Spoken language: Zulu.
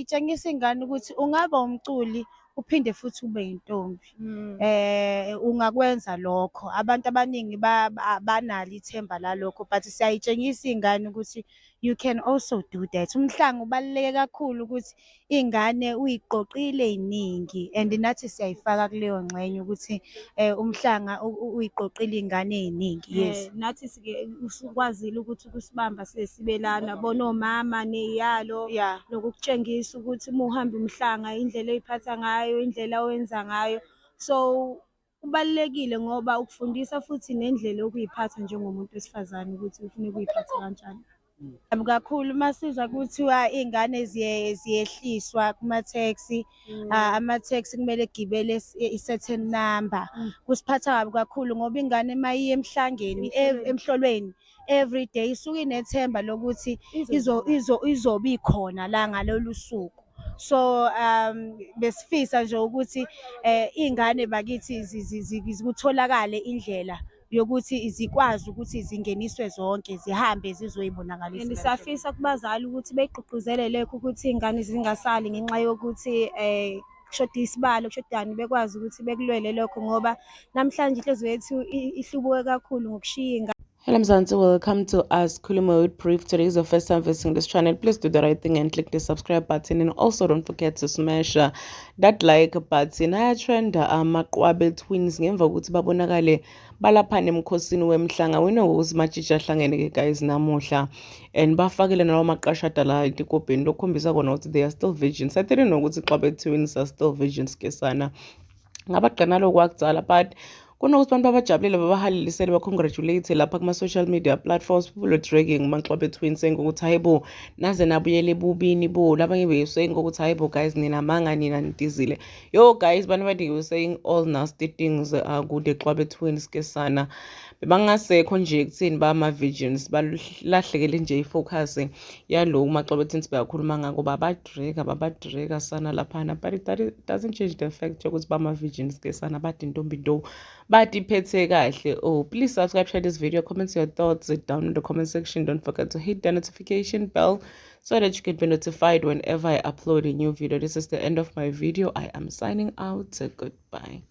Itshengisa ingane ukuthi ungaba umculi uphinde futhi ube yintombi. Ungakwenza lokho. Abantu abaningi banalo ithemba lalokho, but siyayitshengisa iy'ngane ukuthi you can also do that. Umhlanga ubaluleke kakhulu ukuthi iy'ngane uy'qoqile ey'ningi, and nathi siyayifaka kuleyo ngxenye ukuthi umhlanga uy'qoqile iy'ngane ey'ningi. Yes, nathi ukwazile ukuthi kusibamba sibelana bonomama ney'yalo, nokukutshengisa ukuthi uma uhamba umhlanga indlela oy'phatha ngayo, indlela owenza ngayo. So kubalulekile ngoba ukufundisa futhi nendlela yokuy'phatha njengomuntu wesifazane ukuthi ufune ukuy'phatha kanjani. Kakhulu masiza kuthiwa iy'ngane ziyehliswa kuma-taxi, ama-taxi kumele egibele i-certain number. Kusiphatha kabi kakhulu ngoba ingane uma iye emhlangeni emhlolweni every day isuke inethemba lokuthi izobe ikhona la ngalolu suku. So besifisa nje ukuthi iy'ngane bakithi kutholakale indlela yokuthi zikwazi ukuthi zingeniswe zonke zihambe zizoyibonakalisa. And siyafisa kubazali ukuthi beyigqugquzele lekho ukuthi iy'ngane zingasali ngenxa yokuthi kushoda isibalo kushodani, bekwazi ukuthi bekulwele lokho ngoba namhlanje inhliziyo yethu ihlubuke kakhulu ngokushiya iy'ngane. Hello Mzansi, welcome to Ask Khuluma with Brief. Today is your first time visiting this channel. Please do the right thing and click the subscribe button, and also don't forget to smash that like button. Ayatrend amaqwabe twins ngemva kokuthi babonakale balaphana emkhosini wemhlanga. We know ukuthi matshitsha ahlangene ke guys namuhla, and bafakile nalawo maqashada la etikopeni lokhombisa kona ukuthi they are still virgins. I didn't know ukuthi qwabe twins are still virgins ke sana. Ngabaqana lokwakudzala, but kunokuthi abantu babajabulile babahalilisele bacongratulate lapha kuma-social media platforms. People are dragging uMaXwabe twins saying ukuthi hayi bo naze nabuyele ebubini bo, labanye saying ukuthi hayi bo guys nina manga nina nitizile. Yo guys, bantu were saying all nasty things kude Xwabe twins ke sana. Bebangasekho nje kuthini bama-virgins balahlekele nje ifocus yalo uMaXwabe twins beyakhuluma ngako babadrega sana laphana, but it doesn't change the fact yokuthi bama-virgins ke sana bathi intombi nto batiphethe kahle. Oh, please subscribe, share this video, comment your thoughts down in the comment section. Don't forget to hit the notification bell so that you can be notified whenever I upload a new video. This is the end of my video. I am signing out. Goodbye.